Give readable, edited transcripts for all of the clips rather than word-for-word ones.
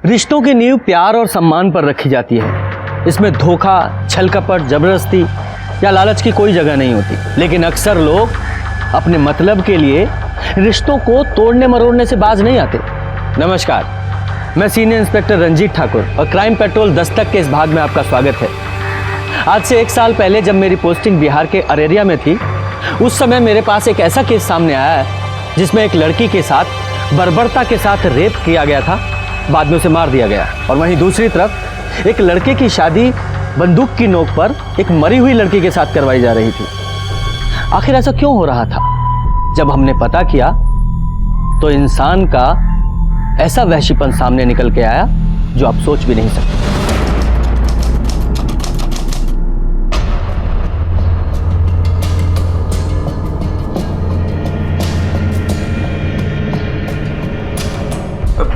रिश्तों की नींव प्यार और सम्मान पर रखी जाती है। इसमें धोखा, छल कपट, जबरदस्ती या लालच की कोई जगह नहीं होती। लेकिन अक्सर लोग अपने मतलब के लिए रिश्तों को तोड़ने मरोड़ने से बाज नहीं आते। नमस्कार, मैं सीनियर इंस्पेक्टर रंजीत ठाकुर और क्राइम पेट्रोल दस्तक के इस भाग में आपका स्वागत है। आज से 1 साल पहले जब मेरी पोस्टिंग बिहार के अरेरिया में थी, उस समय मेरे पास एक ऐसा केस सामने आया है जिसमें एक लड़की के साथ बर्बरता के साथ रेप किया गया था, बाद में उसे मार दिया गया। और वहीं दूसरी तरफ एक लड़के की शादी बंदूक की नोक पर एक मरी हुई लड़की के साथ करवाई जा रही थी। आखिर ऐसा क्यों हो रहा था? जब हमने पता किया तो इंसान का ऐसा वहशीपन सामने निकल के आया जो आप सोच भी नहीं सकते।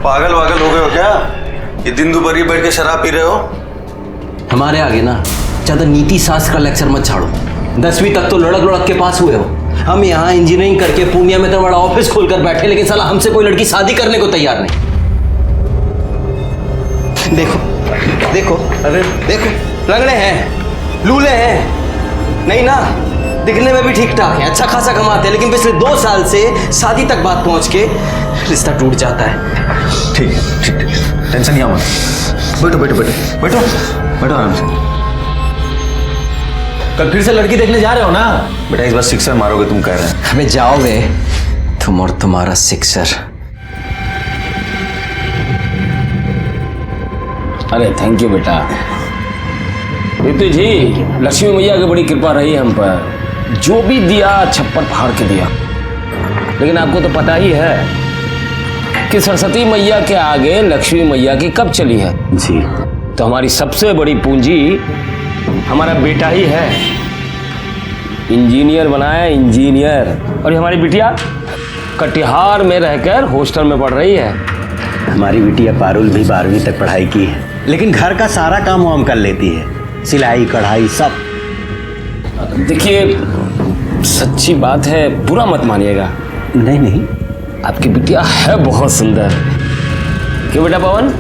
पागल वागल हो गए हो क्या? ये दिन दोपहर बैठ के शराब पी रहे हो? हमारे आगे ना ज्यादा नीति शास्त्र का लेक्चर मत छाड़ो। 10वीं तक तो लड़क लड़क के पास हुए हो। हम यहाँ इंजीनियरिंग करके पूर्णिया में तो बड़ा ऑफिस खोलकर बैठे, लेकिन साला हमसे कोई लड़की शादी करने को तैयार नहीं। देखो देखो, अरे देखो, लंगड़े हैं, लूले हैं, नहीं ना, दिखने में भी ठीक ठाक है, अच्छा खासा कमाते हैं, लेकिन पिछले 2 साल से शादी तक बात पहुंच के रिश्ता टूट जाता है। ठीक है, ठीक है, टेंशन नहीं मत। बैठो बैठो बैठो बैठो बैठो आराम से। कल फिर से लड़की देखने जा रहे हो ना? बेटा इस बार सिक्सर मारोगे तुम कह रहे हैं। हमें जाओगे तुम और तुम्हारा सिक्सर। अरे थैंक यू बेटा। ऋतु जी, लक्ष्मी मैया की बड़ी कृपा रही हम पर, जो भी दिया छप्पर फाड़ के दिया। लेकिन आपको तो पता ही है कि सरस्वती मैया के आगे लक्ष्मी मैया की कब चली है जी। तो हमारी सबसे बड़ी पूंजी हमारा बेटा ही है। इंजीनियर बनाया, इंजीनियर। और ये हमारी बिटिया कटिहार में रहकर हॉस्टल में पढ़ रही है। हमारी बिटिया पारुल भी 12वीं तक पढ़ाई की है, लेकिन घर का सारा काम वाम कर लेती है, सिलाई कढ़ाई सब। देखिए, सच्ची बात है, बुरा मत मानिएगा। नहीं नहीं, आपकी बिटिया है बहुत सुंदर। क्यों बेटा पवन?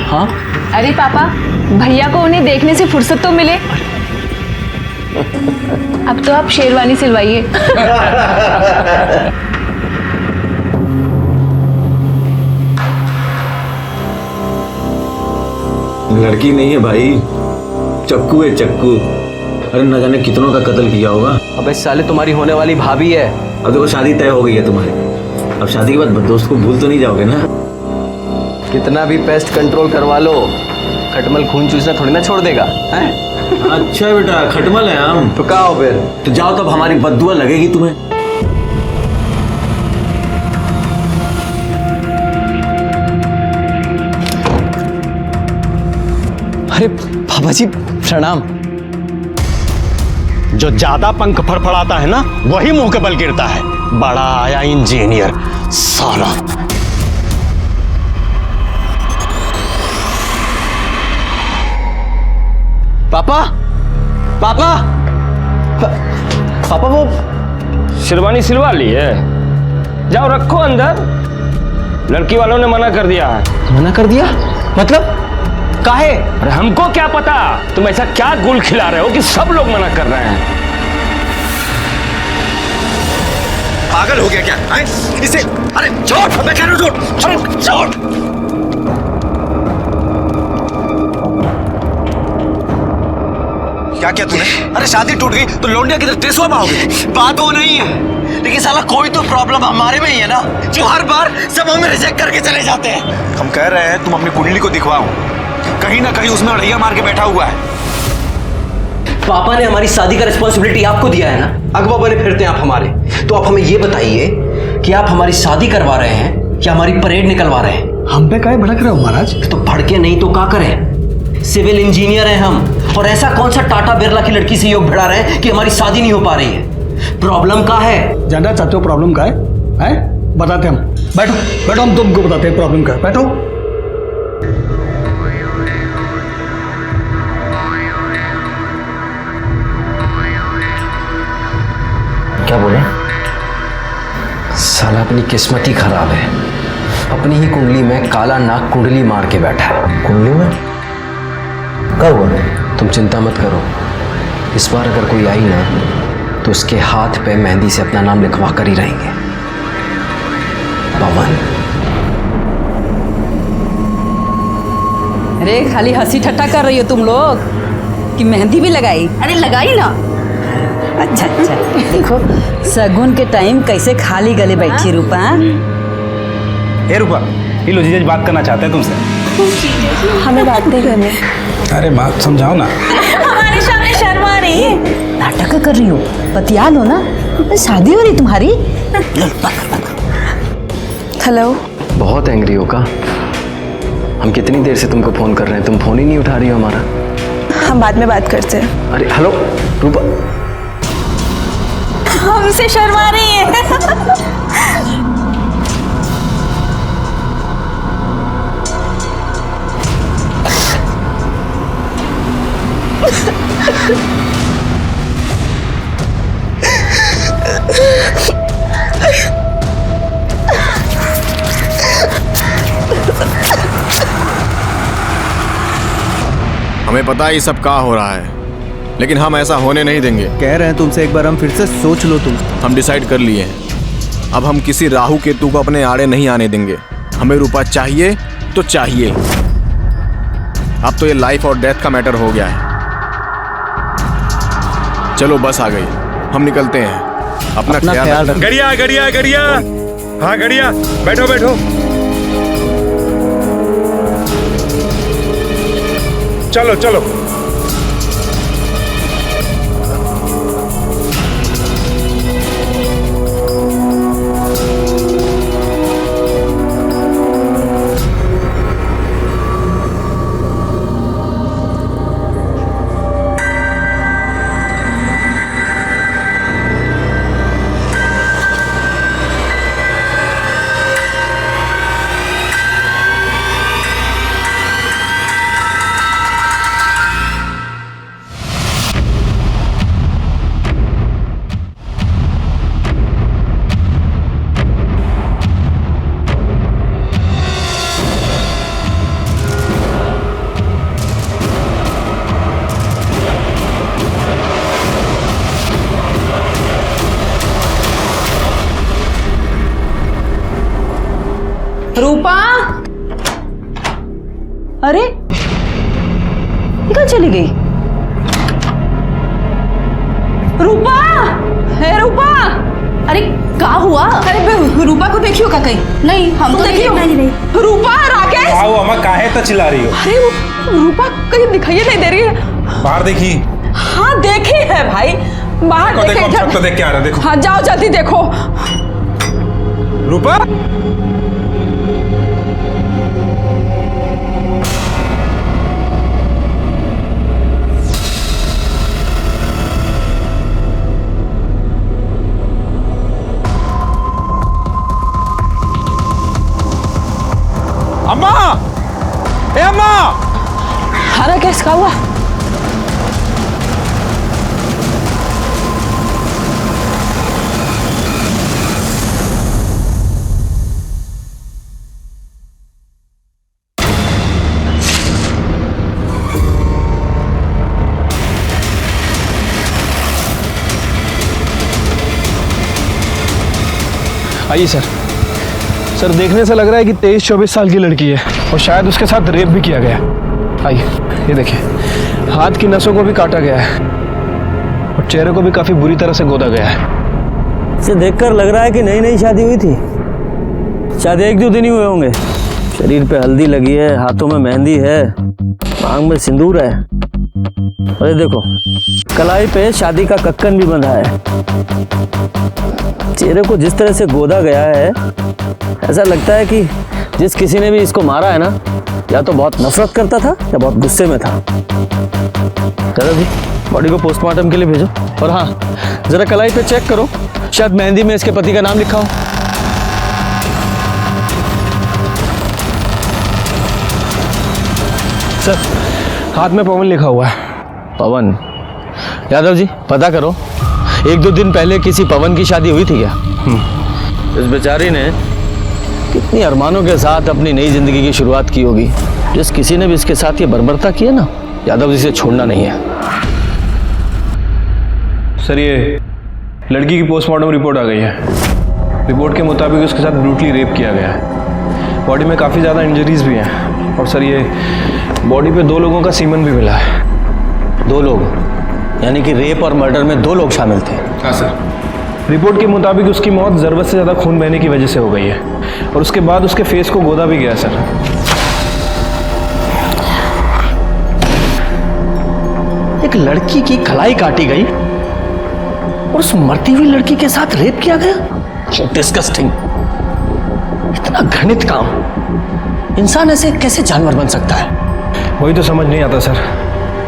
हाँ। अरे पापा, भैया को उन्हें देखने से फुर्सत तो मिले। अब तो आप शेरवानी सिलवाइए। लड़की नहीं है भाई, चक्कू है चक्कू। अरे न जाने कितनों का कत्ल किया होगा। अबे साले, तुम्हारी होने वाली भाभी है। अब देखो शादी तय हो गई है तुम्हारी। अब शादी के बाद दोस्त को भूल तो नहीं जाओगे ना? कितना भी पेस्ट कंट्रोल करवा लो, खटमल खून चूसना थोड़ी ना छोड़ देगा है? अच्छा बेटा, खटमल है हम। तो क्या हो फिर? तो जाओ, तब हमारी बद्दुआ लगेगी तुम्हें। अरे बाबा जी प्रणाम। जो ज्यादा पंख फड़फड़ाता है ना, वही मुंह के बल गिरता है। बड़ा आया इंजीनियर साला। पापा, पापा, पापा वो शेरवानी सिलवा ली है? जाओ रखो अंदर। लड़की वालों ने मना कर दिया है। मना कर दिया? मतलब काहे? अरे हमको क्या पता, तुम ऐसा क्या गुल खिला रहे हो कि सब लोग मना कर रहे हैं। पागल हो गया क्या है? इसे अरे छोड़, मैं कह रहा हूं छोड़ छोड़। क्या किया तूने? अरे शादी टूट गई तो लौंडिया किधर टेसुआ में आओगे? बात वो नहीं है, लेकिन साला कोई तो प्रॉब्लम हमारे में ही है ना, जो हर बार सब हमें रिजेक्ट करके चले जाते हैं। हम कह रहे हैं तुम अपनी कुंडली को दिखवाओ, कहीं ना कहीं उसमें अड़ैया मार के बैठा हुआ है। पापा ने हमारी शादी का रिस्पॉन्सिबिलिटी आपको दिया है ना, अगवा बने फिरते हैं आप हमारे। तो आप हमें ये बताइए कि आप हमारी शादी करवा रहे हैं या हमारी परेड निकलवा रहे हैं? हम पे काहे भड़क रहे हो महाराज? तो भड़के नहीं तो क्या करें? सिविल इंजीनियर हैं हम, और ऐसा कौन सा टाटा बिरला की लड़की से योग भिड़ा रहे हैं कि हमारी शादी नहीं हो पा रही है? प्रॉब्लम क्या है? जानना चाहते हो प्रॉब्लम का है? बताते हम। बैठो बैठो, हम तुमको बताते हैं प्रॉब्लम का। बैठो। क्या बोले? साला अपनी किस्मत ही खराब है। अपनी ही कुंडली में काला नाग कुंडली मार के बैठा है। कुंडली में कब हुआ? तुम चिंता मत करो, इस बार अगर कोई आई ना तो उसके हाथ पे मेहंदी से अपना नाम लिखवा कर ही रहेंगे, पवन। अरे खाली हंसी ठट्टा कर रही हो तुम लोग कि मेहंदी भी लगाई? अरे लगाई ना। अच्छा अच्छा, देखो सगुन के टाइम कैसे खाली गले बैठी रूपा। ए रूपा, ये लो जीजा बात करना चाहते हैं तुमसे। हमें बात नहीं करनी। अरे बात समझाओ ना। हमारे सामने शर्मा रही है। नाटक कर रही हो, बतिया लो ना, शादी हो रही तुम्हारी। हेलो। बहुत एंग्री हो का? हम कितनी देर से तुमको फोन कर रहे हैं, तुम फोन ही नहीं उठा रही हो हमारा। हम बाद में बात करते हैं। अरे हेलो रूपा। हमसे शर्मा रही है। हमें पता है ये सब क्या हो रहा है, लेकिन हम ऐसा होने नहीं देंगे। कह रहे हैं तुमसे एक बार हम फिर से सोच लो तुम। हम डिसाइड कर लिए हैं, अब हम किसी राहु केतु को अपने आड़े नहीं आने देंगे। हमें रूपा चाहिए तो चाहिए। अब तो ये लाइफ और डेथ का मैटर हो गया है। चलो बस आ गई, हम निकलते हैं। अपना ख्याल रखना। गरिया गरिया गरिया, हाँ गरिया, बैठो बैठो। चलो चलो। रूपा, अरे कहाँ चली गई? रूपा, हे रूपा, अरे क्या हुआ? अरे रूपा को देखियो का कहीं? नहीं, हम तो देखियो नहीं। रूपा, राकेश। आओ अम्मा, काहे तो चिल्ला रही हो? अरे रूपा कहीं दिखाई नहीं दे रही है। बाहर देखी? हाँ देखी है भाई, बाहर देखो, हम सब तो देख के आ रहे हैं, देखो। हाँ जाओ जल्दी देखो। रूपा, अम्मा, ए अम्मा। अरे कैसे का हुआ? आइए सर। सर देखने से लग रहा है कि 23-24 साल की लड़की है और शायद उसके साथ रेप भी किया गया है। आइए, ये देखिए, हाथ की नसों को भी काटा गया है और चेहरे को भी काफी बुरी तरह से गोदा गया है। इसे देखकर लग रहा है कि नई नई शादी हुई थी। शायद 1-2 दिन ही हुए होंगे। शरीर पे हल्दी लगी है, हाथों में मेहंदी है, मांग में सिंदूर है। अरे देखो, कलाई पे शादी का कक्कन भी बंधा है। चेहरे को जिस तरह से गोदा गया है, ऐसा लगता है कि जिस किसी ने भी इसको मारा है ना, या तो बहुत नफरत करता था या बहुत गुस्से में था। चलो जी, बॉडी को पोस्टमार्टम के लिए भेजो। और हाँ, जरा कलाई पे चेक करो, शायद मेहंदी में इसके पति का नाम लिखा हो। सर, हाथ में पवन लिखा हुआ है। पवन? यादव जी पता करो, 1-2 दिन पहले किसी पवन की शादी हुई थी क्या? इस बेचारी ने कितनी अरमानों के साथ अपनी नई जिंदगी की शुरुआत की होगी। जिस किसी ने भी इसके साथ ये बर्बरता की है ना, यादव जी से छोड़ना नहीं है। सर ये लड़की की पोस्टमार्टम रिपोर्ट आ गई है। रिपोर्ट के मुताबिक उसके साथ ब्रूटली रेप किया गया है। बॉडी में काफ़ी ज़्यादा इंजरीज भी हैं और सर ये बॉडी पे 2 लोगों का सीमन भी मिला है। 2 लोग, यानी कि रेप और मर्डर में 2 लोग शामिल थे। हाँ सर। रिपोर्ट के मुताबिक उसकी मौत ज़रूरत से ज़्यादा खून बहने की वजह से हो गई है और उसके बाद उसके फेस को गोदा भी गया सर। एक लड़की की कलाई काटी गई और उस मरती हुई लड़की के साथ रेप किया गया। डिस्गस्टिंग। इतना घृणित काम। इंसान ऐसे कैसे जानवर बन सकता है? वही तो समझ नहीं आता सर।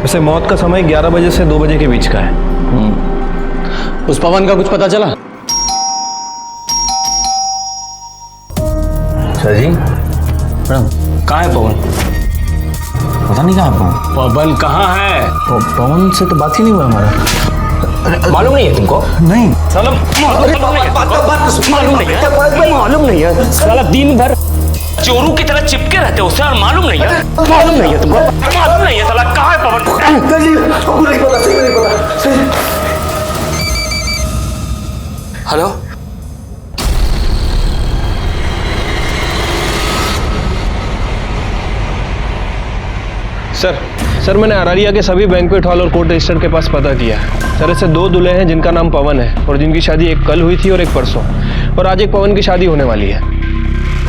वैसे मौत का समय 11 बजे से 2 बजे के बीच का है। उस पवन का कुछ पता चला? सर जी प्रणाम। कहाँ है पवन? पता नहीं कहाँ है पवन। पवन कहाँ है? पवन से तो बात ही नहीं हुआ हमारा। मालूम नहीं है तुमको? नहीं। साला मालूम नहीं है। साला दिन भर चोरू की तरह चिपके रहते हो सर। मालूम नहीं है? मालूम नहीं है तुमको? मालूम नहीं है साला कहाँ है पवन? हेलो, सर मैंने अरारिया के सभी बैंक्वेट हॉल और कोर्ट रजिस्टर के पास पता किया है। सर ऐसे 2 दूल्हे हैं जिनका नाम पवन है और जिनकी शादी एक कल हुई थी और एक परसों, और आज एक पवन की शादी होने वाली है।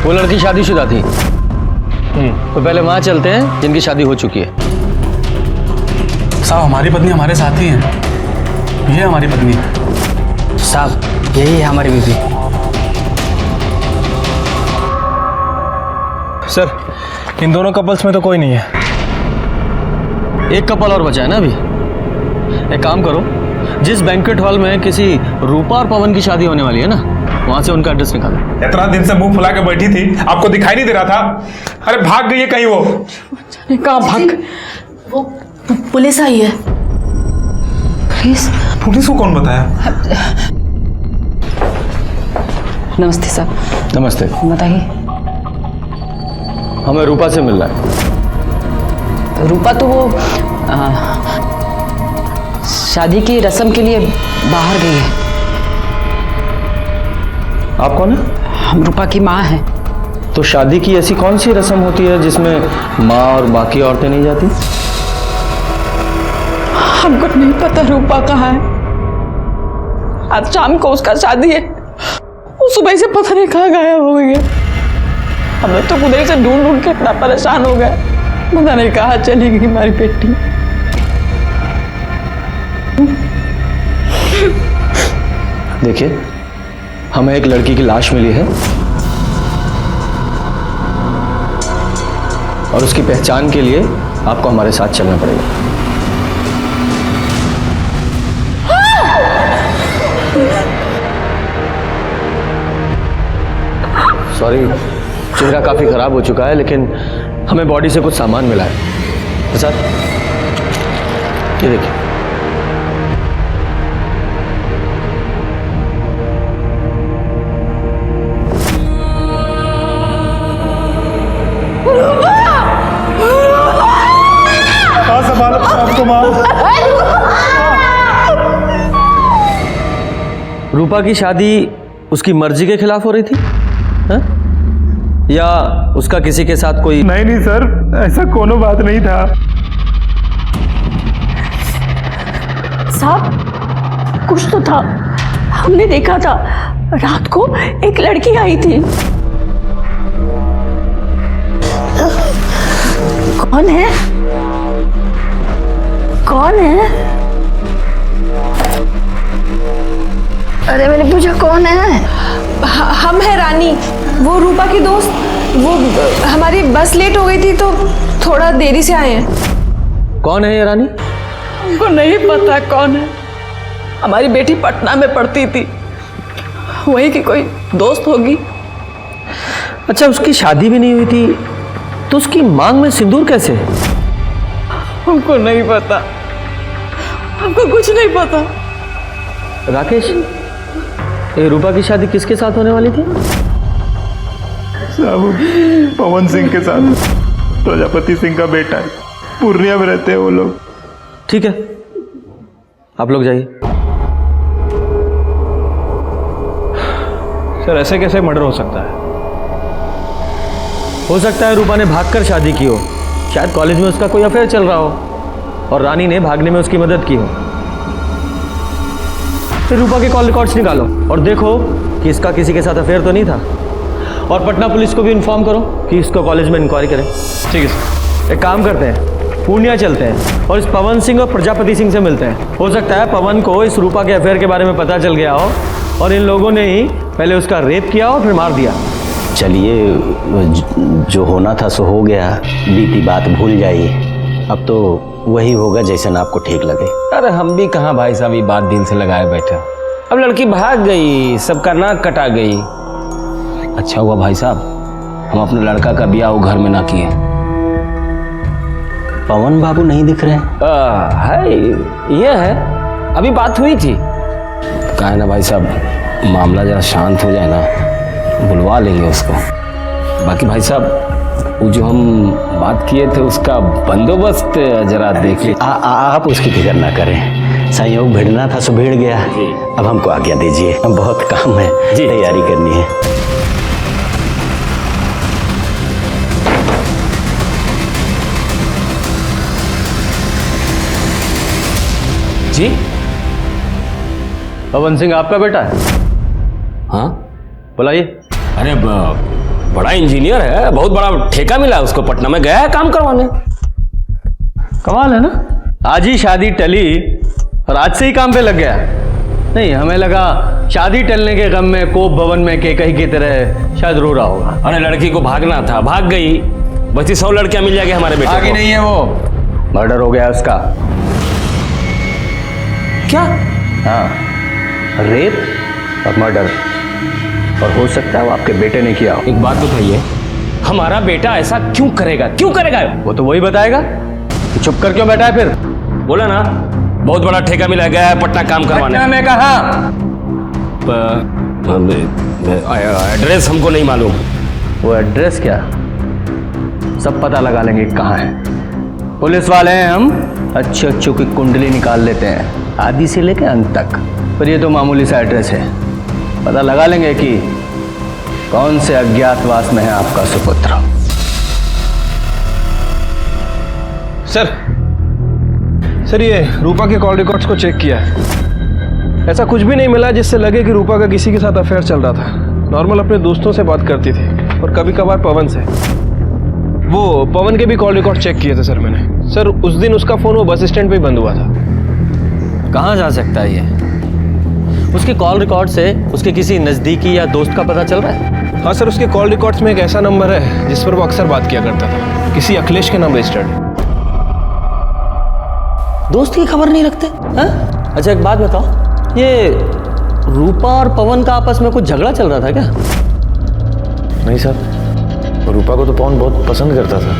वो लड़की शादीशुदा थी। तो पहले वहां चलते हैं जिनकी शादी हो चुकी है। साहब हमारी पत्नी हमारे साथ ही है। ये हमारी पत्नी। साहब यही है हमारी बीवी। सर इन दोनों कपल्स में तो कोई नहीं है। एक कपल और बचा है ना अभी। एक काम करो, जिस बैंक्वेट हॉल में किसी रूपा और पवन की शादी होने वाली है ना, वहां से उनका एड्रेस निकालो। इतना दिन से मुंह फुला के बैठी थी, आपको दिखाई नहीं दे रहा था? अरे भाग गई है कहीं वो। कहाँ भाग? वो पुलिस आई है। पुलिस? पुलिस को कौन बताया? नमस्ते साहब। नमस्ते। बताइए। हमें रूपा से मिलना है। रूपा तो वो शादी की रस्म के लिए बाहर गई है। आप कौन है? हम रूपा की माँ हैं। तो शादी की ऐसी कौन सी रस्म होती है जिसमें माँ और बाकी औरतें नहीं जाती? हमको नहीं पता रूपा कहाँ है। आज शाम को उसका शादी है। वो सुबह से पता नहीं कहाँ गायब हो गई है। हमें तो उधर से ढूंढ ढूंढ के इतना परेशान हो गए, पता नहीं कहाँ चलेगी हमारी बेटी। देखिए, हमें एक लड़की की लाश मिली है और उसकी पहचान के लिए आपको हमारे साथ चलना पड़ेगा। सॉरी, चेहरा काफी खराब हो चुका है, लेकिन हमें बॉडी से कुछ सामान मिला है। प्रसाद, ये देखिए। रूपा की शादी उसकी मर्जी के खिलाफ हो रही थी हा? या उसका किसी के साथ कोई? नहीं सर, ऐसा कोनो बात नहीं था। साहब कुछ तो था, हमने देखा था। रात को एक लड़की आई थी। कौन है? कौन है? अरे मैंने पूछा कौन है? हम है रानी, वो रूपा की दोस्त। वो हमारी बस लेट हो गई थी तो थोड़ा देरी से आए हैं। कौन है ये रानी? हमको नहीं पता कौन है। हमारी बेटी पटना में पढ़ती थी, वही की कोई दोस्त होगी। अच्छा, उसकी शादी भी नहीं हुई थी तो उसकी मांग में सिंदूर कैसे? हमको नहीं पता, हमको कुछ नहीं पता। राकेश, ये रूपा की शादी किसके साथ होने वाली थी? साहब पवन सिंह के साथ प्रजापति सिंह का बेटा है, पूर्णिया में रहते हैं वो लोग। ठीक है, आप लोग जाइए। सर ऐसे कैसे मर्डर हो सकता है? हो सकता है रूपा ने भागकर शादी की हो, शायद कॉलेज में उसका कोई अफेयर चल रहा हो और रानी ने भागने में उसकी मदद की हो। फिर रूपा के कॉल रिकॉर्ड्स निकालो और देखो कि इसका किसी के साथ अफेयर तो नहीं था, और पटना पुलिस को भी इन्फॉर्म करो कि इसको कॉलेज में इंक्वायरी करें। ठीक है सर। एक काम करते हैं, पूर्णिया चलते हैं और इस पवन सिंह और प्रजापति सिंह से मिलते हैं। हो सकता है पवन को इस रूपा के अफेयर के बारे में पता चल गया हो और इन लोगों ने ही पहले उसका रेप किया और फिर मार दिया। चलिए, जो होना था सो हो गया, बीती बात भूल जाइए। अब तो वही होगा जैसा आपको ठीक लगे। अरे हम भी कहाँ भाई साहब ये बात दिल से लगाए बैठे। अब लड़की भाग गई, सबका नाक कटा गई। अच्छा हुआ भाई साहब हम अपने लड़का का ब्याह वो घर में ना किए। पवन बाबू नहीं दिख रहे है, ये है, अभी बात हुई थी। कहा है ना भाई साहब, मामला जरा शांत हो जाए ना, बुलवा लेंगे उसको। बाकी भाई साहब वो जो हम बात किए थे उसका बंदोबस्त जरा देख लीजिए। आप उसकी फिक्र ना करें, संयोग भिड़ना था सो भिड़ गया। अब हमको आज्ञा दीजिए, हम बहुत काम है, तैयारी करनी है। जी पवन सिंह आपका बेटा है? हाँ बुलाइए। अरे बड़ा इंजीनियर है, बहुत बड़ा ठेका मिला उसको, पटना में गया है काम करवाने। कमाल है ना, आज ही शादी टली और आज से ही काम पे लग गया। नहीं, हमें लगा शादी टलने के गम में कोप भवन में केकई की तरह शायद रो रहा होगा। अरे लड़की को भागना था, भाग गई, बची 100 लड़कियां मिल जाएगी हमारे बेटे को। आगे नहीं है वो, मर्डर हो गया उसका। क्या? हाँ, रेप और मर्डर, और हो सकता है वो आपके बेटे ने किया हो। एक बात बताइए, हमारा बेटा ऐसा क्यों करेगा? क्यों करेगा? वो तो वही बताएगा। तो चुप कर क्यों बैठा है फिर? बोला ना, बहुत बड़ा ठेका मिला गया है पटना काम करवाने। पटना में कहा? एड्रेस हमको नहीं मालूम। वो एड्रेस क्या, सब पता लगा लेंगे कहाँ है। पुलिस वाले हैं हम, अच्छे अच्छों की कुंडली निकाल लेते हैं, आदि से लेकर अंत तक। पर ये तो मामूली सा एड्रेस है, पता लगा लेंगे कि कौन से अज्ञातवास में है आपका सुपुत्र। सर ये रूपा के कॉल रिकॉर्ड्स को चेक किया है, ऐसा कुछ भी नहीं मिला जिससे लगे कि रूपा का किसी के साथ अफेयर चल रहा था। नॉर्मल अपने दोस्तों से बात करती थी और कभी कभार पवन से। वो पवन के भी कॉल रिकॉर्ड चेक किए थे सर मैंने। सर उस दिन उसका फोन वो बस स्टैंड पे ही बंद हुआ था। कहाँ जा सकता है ये? उसके कॉल रिकॉर्ड से उसके किसी नजदीकी या दोस्त का पता चल रहा है? हाँ सर, उसके कॉल रिकॉर्ड्स में एक ऐसा नंबर है जिस पर वो अक्सर बात किया करता था, किसी अखिलेश के नाम रजिस्टर्ड है। दोस्त की खबर नहीं रखते हैं? अच्छा एक बात बताओ, ये रूपा और पवन का आपस में कुछ झगड़ा चल रहा था क्या? नहीं सर, रूपा को तो पवन बहुत पसंद करता था,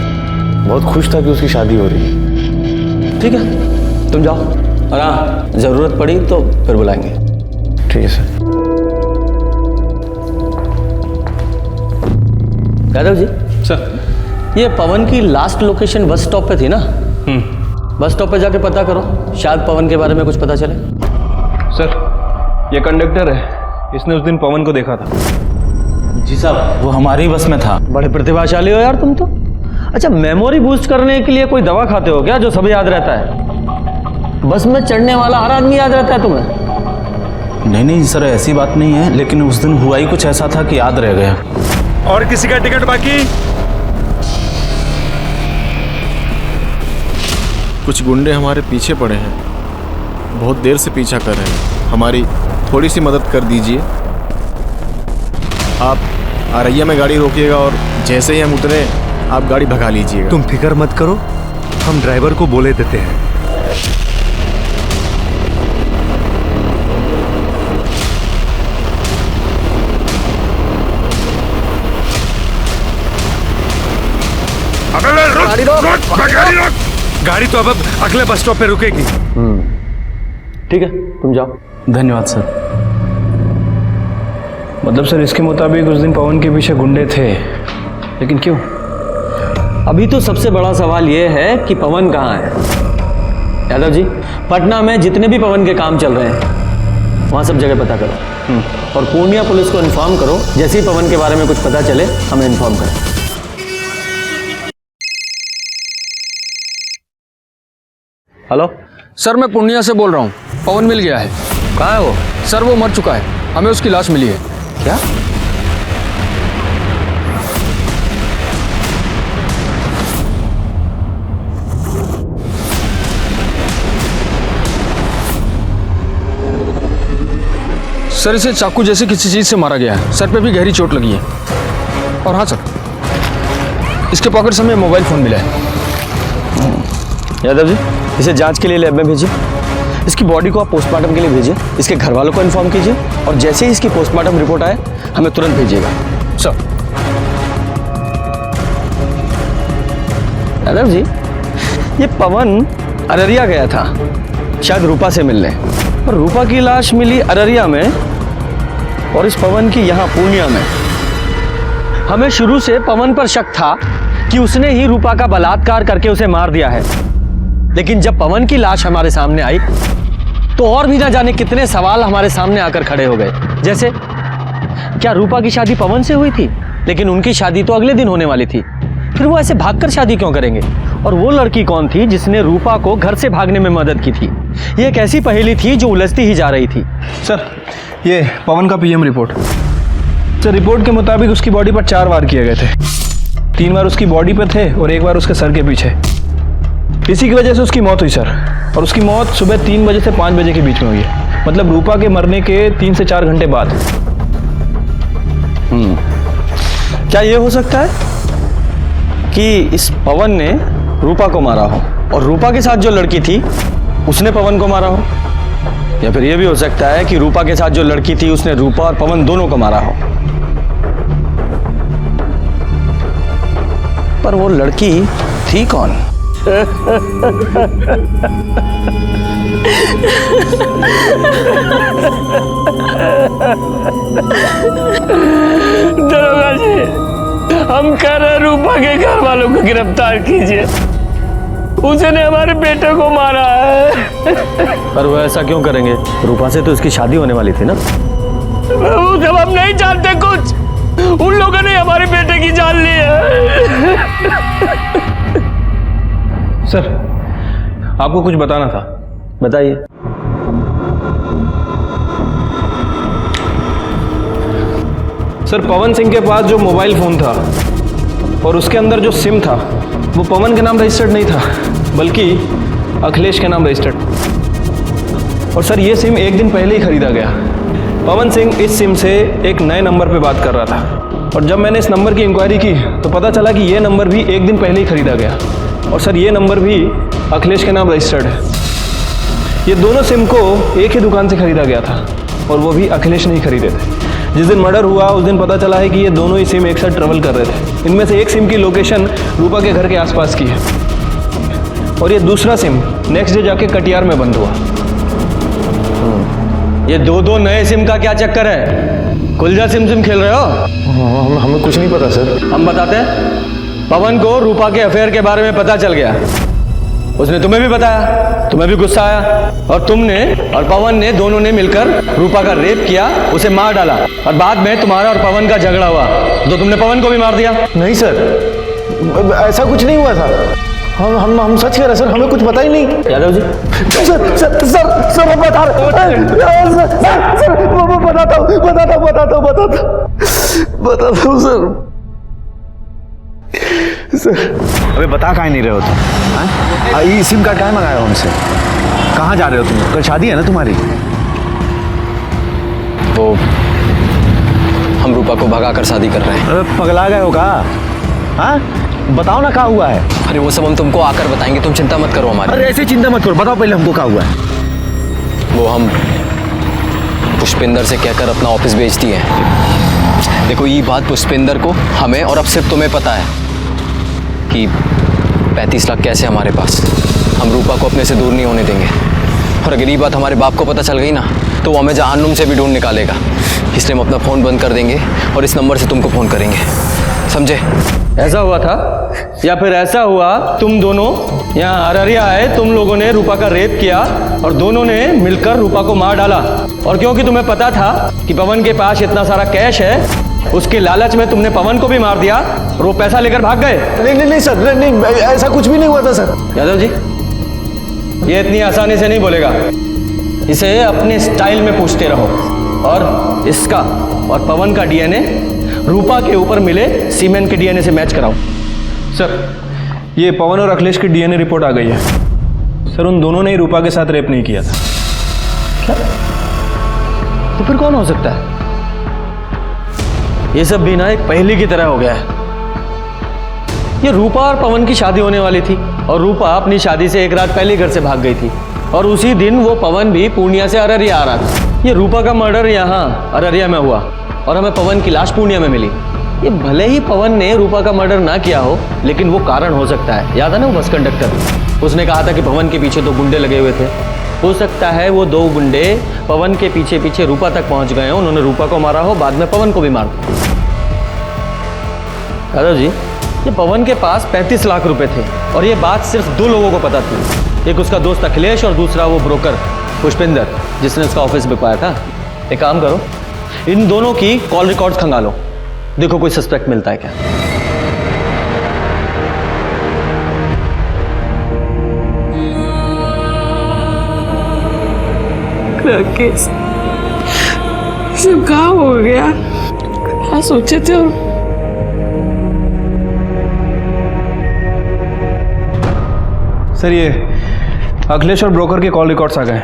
बहुत खुश था कि उसकी शादी हो रही है। ठीक है, तुम जाओ, और हाँ जरूरत पड़ी तो फिर बुलाएंगे। ठीक है सर। यादव जी। सर, ये पवन की लास्ट लोकेशन बस स्टॉप पे थी ना? बस स्टॉप पे जाके पता करो, शायद पवन के बारे में कुछ पता चले। सर ये कंडक्टर है, इसने उस दिन पवन को देखा था। जी साहब, वो हमारी बस में था। बड़े प्रतिभाशाली हो यार तुम तो। अच्छा, मेमोरी बूस्ट करने के लिए कोई दवा खाते हो क्या जो सब याद रहता है? बस में चढ़ने वाला हर आदमी याद रहता है तुम्हें? नहीं सर, ऐसी बात नहीं है, लेकिन उस दिन हुआ ही कुछ ऐसा था कि याद रह गया। और किसी का टिकट बाकी? कुछ गुंडे हमारे पीछे पड़े हैं, बहुत देर से पीछा कर रहे हैं, हमारी थोड़ी सी मदद कर दीजिए। आप आरैया में गाड़ी रोकिएगा और जैसे ही हम उतरे आप गाड़ी भगा लीजिएगा। तुम फिक्र मत करो, हम ड्राइवर को बोले देते हैं। गाड़ी तो अब अगले बस स्टॉप पे रुकेगी। ठीक है, तुम जाओ। धन्यवाद सर। मतलब सर इसके मुताबिक उस दिन पवन के पीछे गुंडे थे, लेकिन क्यों? अभी तो सबसे बड़ा सवाल यह है कि पवन कहाँ है। यादव जी, पटना में जितने भी पवन के काम चल रहे हैं वहाँ सब जगह पता करो और पूर्णिया पुलिस को इन्फॉर्म करो। जैसे ही पवन के बारे में कुछ पता चले हमें इन्फॉर्म करें। हेलो सर, मैं पूर्णिया से बोल रहा हूँ। पवन मिल गया है। कहाँ है वो? सर वो मर चुका है, हमें उसकी लाश मिली है। क्या? सर इसे चाकू जैसी किसी चीज से मारा गया है, सर पे भी गहरी चोट लगी है। और हाँ सर, इसके पॉकेट से हमें मोबाइल फोन मिला है। यादव जी, इसे जांच के लिए लैब में भेजिए। इसकी बॉडी को आप पोस्टमार्टम के लिए भेजिए। इसके घर वालों को इन्फॉर्म कीजिए और जैसे ही इसकी पोस्टमार्टम रिपोर्ट आए हमें तुरंत भेजिएगा। सर। यादव जी, ये पवन अररिया गया था शायद रूपा से मिलने, और रूपा की लाश मिली अररिया में और इस पवन की यहाँ पूर्णिया में। हमें शुरू से पवन पर शक था कि उसने ही रूपा का बलात्कार करके उसे मार दिया है, लेकिन जब पवन की लाश हमारे सामने आई तो और भी ना जाने कितने सवाल हमारे सामने आकर खड़े हो गए। जैसे, क्या रूपा की शादी पवन से हुई थी? लेकिन उनकी शादी तो अगले दिन होने वाली थी, फिर वो ऐसे भागकर शादी क्यों करेंगे? और वो लड़की कौन थी जिसने रूपा को घर से भागने में मदद की थी? ये एक ऐसी पहेली थी जो उलझती ही जा रही थी। सर ये पवन का पीएम रिपोर्ट। सर रिपोर्ट के मुताबिक उसकी बॉडी पर 4 वार किए गए थे। 3 बार उसकी बॉडी पर थे और 1 बार उसके सर के पीछे। इसी की वजह से उसकी मौत हुई सर, और उसकी मौत सुबह 3 बजे से 5 बजे के बीच में हुई है, मतलब रूपा के मरने के 3 से 4 घंटे बाद। क्या ये हो सकता है कि इस पवन ने रूपा को मारा हो और रूपा के साथ जो लड़की थी उसने पवन को मारा हो? या फिर ये भी हो सकता है कि रूपा के साथ जो लड़की थी उसने रूपा और पवन दोनों को मारा हो? पर वो लड़की थी कौन? दरोगा जी, हम कह रहे रूपा के घर वालों को गिरफ्तार कीजिए, उसने हमारे बेटे को मारा है। पर वो ऐसा क्यों करेंगे? रूपा से तो उसकी शादी होने वाली थी ना। वो सब हम नहीं जानते कुछ, उन लोगों ने हमारे बेटे की जान ली है। सर आपको कुछ बताना था। बताइए। सर पवन सिंह के पास जो मोबाइल फोन था और उसके अंदर जो सिम था वो पवन के नाम रजिस्टर्ड नहीं था, बल्कि अखिलेश के नाम रजिस्टर्ड। और सर ये सिम 1 दिन पहले ही खरीदा गया। पवन सिंह इस सिम से एक नए नंबर पे बात कर रहा था, और जब मैंने इस नंबर की इंक्वायरी की तो पता चला कि ये नंबर भी 1 दिन पहले ही खरीदा गया, और सर ये नंबर भी अखिलेश के नाम रजिस्टर्ड है। ये दोनों सिम को एक ही दुकान से खरीदा गया था और वो भी अखिलेश नहीं खरीदे थे। जिस दिन मर्डर हुआ उस दिन पता चला है कि ये दोनों ही सिम एक साथ ट्रेवल कर रहे थे। इनमें से एक सिम की लोकेशन रूपा के घर के आसपास की है और ये दूसरा सिम नेक्स्ट डे जाके कटियार में बंद हुआ। ये दो नए सिम का क्या चक्कर है? कुलजा सिम खेल रहे हो? हमें कुछ नहीं पता सर। हम बताते हैं। पवन को रूपा के अफेयर के बारे में पता चल गया, उसने तुम्हें भी बताया, तुम्हें भी गुस्सा आया और तुमने और पवन ने दोनों ने मिलकर रूपा का रेप किया, उसे मार डाला, और बाद में तुम्हारा और पवन का झगड़ा हुआ तो तुमने पवन को भी मार दिया। नहीं सर, ऐसा कुछ नहीं हुआ था। हम सच कह रहे सर, हमें कुछ पता ही नहीं। यादव जी, सर मैं बता रहा हूँ, बताता हूँ सर। अबे बता काहे नहीं रहे हो तुम? ये सिम कार्ड काहे मंगाया हो हमसे? कहाँ जा रहे हो तुम? कल शादी है ना तुम्हारी? वो हम रूपा को भगा कर शादी कर रहे हैं। अरे पगला गए हो का? हाँ बताओ ना क्या हुआ है? अरे वो सब हम तुमको आकर बताएंगे, तुम चिंता मत करो हमारी। अरे ऐसे चिंता मत करो, बताओ पहले हमको क्या हुआ है। वो हम पुष्पिंदर से कहकर अपना ऑफिस बेच दिए। देखो ये बात पुष्पिंदर को, हमें और अब सिर्फ तुम्हें पता है कि 35 लाख कैसे हमारे पास। हम रूपा को अपने से दूर नहीं होने देंगे, और अगर ये बात हमारे बाप को पता चल गई ना तो वो हमें जहन्नुम से भी ढूंढ निकालेगा। इसलिए हम अपना फ़ोन बंद कर देंगे और इस नंबर से तुमको फ़ोन करेंगे, समझे? ऐसा हुआ था या फिर ऐसा हुआ तुम दोनों यहाँ अररिया आए, तुम लोगों ने रूपा का रेप किया और दोनों ने मिलकर रूपा को मार डाला, और क्योंकि तुम्हें पता था कि पवन के पास इतना सारा कैश है, उसके लालच में तुमने पवन को भी मार दिया और वो पैसा लेकर भाग गए। नहीं सर, नहीं, ऐसा कुछ भी नहीं हुआ था सर। यादव जी, ये इतनी आसानी से नहीं बोलेगा, इसे अपने स्टाइल में पूछते रहो, और इसका और पवन का डीएनए रूपा के ऊपर मिले सीमेंट के डीएनए से मैच कराओ। सर, ये पवन और अखिलेश की डीएनए रिपोर्ट आ गई है सर। उन दोनों ने ही रूपा के साथ रेप नहीं किया था। क्या? तो फिर कौन हो सकता है? ये सब भी ना एक पहेली की तरह हो गया है। ये रूपा और पवन की शादी होने वाली थी और रूपा अपनी शादी से एक रात पहले घर से भाग गई थी, और उसी दिन वो पवन भी पूर्णिया से अररिया आ रहा था। ये रूपा का मर्डर यहाँ अररिया में हुआ और हमें पवन की लाश पूर्णिया में मिली। ये भले ही पवन ने रूपा का मर्डर ना किया हो, लेकिन वो कारण हो सकता है। याद है ना वो बस कंडक्टर, उसने कहा था कि पवन के पीछे 2 गुंडे लगे हुए थे। हो सकता है वो 2 गुंडे पवन के पीछे पीछे रूपा तक पहुंच गए हो, उन्होंने रूपा को मारा हो, बाद में पवन को भी मार दिया। यादव जी, ये पवन के पास 35 लाख रुपए थे और ये बात सिर्फ 2 लोगों को पता थी, एक उसका दोस्त अखिलेश और दूसरा वो ब्रोकर पुष्पिंदर जिसने उसका ऑफिस बिकवाया था। एक काम करो, इन दोनों की कॉल रिकॉर्ड्स खंगालो, देखो कोई सस्पेक्ट मिलता है क्या। राकेश, सब कहाँ हो गया? क्या सोचे थे? सर, ये अखिलेश और ब्रोकर के कॉल रिकॉर्ड्स आ गए।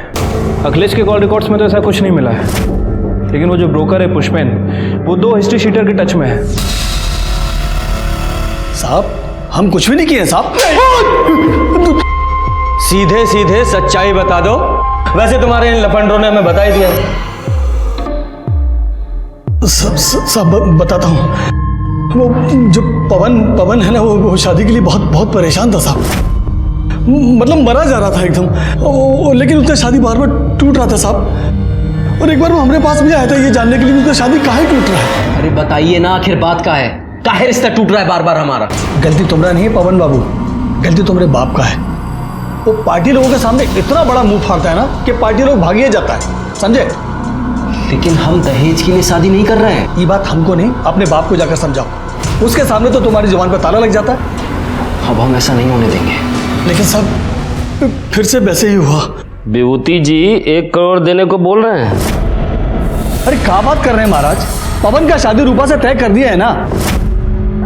अखिलेश के कॉल रिकॉर्ड्स में तो ऐसा कुछ नहीं मिला है, लेकिन वो जो ब्रोकर है पुष्पेन, वो 2 हिस्ट्री शीटर के टच में है। साहब, हम कुछ भी नहीं किए साहब। सीधे सीधे सच्चाई बता दो। वैसे तुम्हारे इन लफंडरों ने हमें बता ही दिया। सब बताता हूँ। वो जो पवन है ना, वो शादी के लिए बहुत परेशान था साहब। मतलब मरा जा रहा था एकदम, लेकिन उसका शादी बार बार टूट रहा था साहब। और एक बार वो हमारे पास भी आया था ये जानने के लिए उसका शादी काहे टूट रहा है। अरे बताइए ना, आखिर बात का है, काहे रिश्ता टूट रहा है बार बार हमारा? गलती तुम्हारा नहीं है पवन बाबू, गलती तुम्हारे बाप का है। वो पार्टी लोगों के सामने इतना बड़ा मुंह फाड़ता है ना कि पार्टी लोग भागिए जाता है, समझे? लेकिन हम दहेज के लिए शादी नहीं कर रहे हैं। ये बात हमको नहीं, अपने बाप को जाकर समझाओ। उसके सामने तो तुम्हारी जुबान पर ताला लग जाता है। अब हम ऐसा नहीं होने देंगे। लेकिन सब फिर से वैसे ही हुआ। विभूति जी 1 करोड़ देने को बोल रहे हैं। अरे क्या बात कर रहे हैं महाराज? पवन का शादी रूपा से तय कर दिया है ना।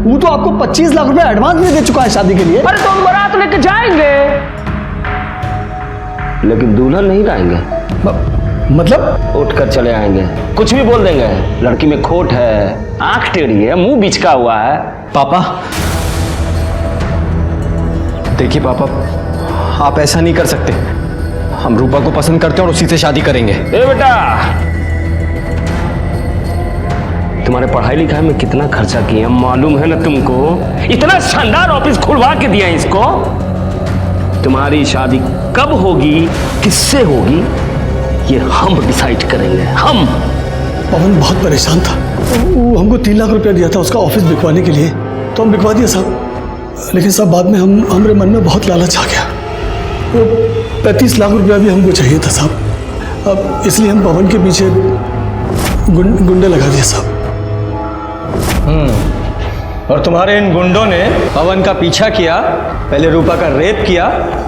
वो तो आपको 25 लाख रुपए एडवांस भी दे चुका है शादी के लिए। अरे तो हम बारात लेके जाएंगे, लेकिन दुल्हन नहीं लाएंगे। मतलब उठ कर चले आएंगे, कुछ भी बोल देंगे। लड़की में खोट है, आंख टेढ़ी है, मुंह बिचका हुआ है। पापा देखिए, पापा आप ऐसा नहीं कर सकते। हम रूपा को पसंद करते हैं और उसी से शादी करेंगे। ए बेटा, तुम्हारे पढ़ाई लिखाई में कितना खर्चा किया मालूम है ना तुमको? इतना शानदार ऑफिस खुलवा के दिया इसको। तुम्हारी शादी कब होगी, किससे होगी, ये हम डिसाइड करेंगे। हम। पवन बहुत परेशान था, वो हमको 3 लाख रुपया दिया था उसका ऑफिस बिकवाने के लिए, तो हम बिकवा दिया साहब। लेकिन सब बाद में हमारे मन में बहुत लालच आ गया। वो 35 लाख रुपया भी हमको चाहिए था साहब। अब इसलिए हम पवन के पीछे गुंडे लगा दिए साहब। और तुम्हारे इन गुंडों ने पवन का पीछा किया, पहले रूपा का रेप किया,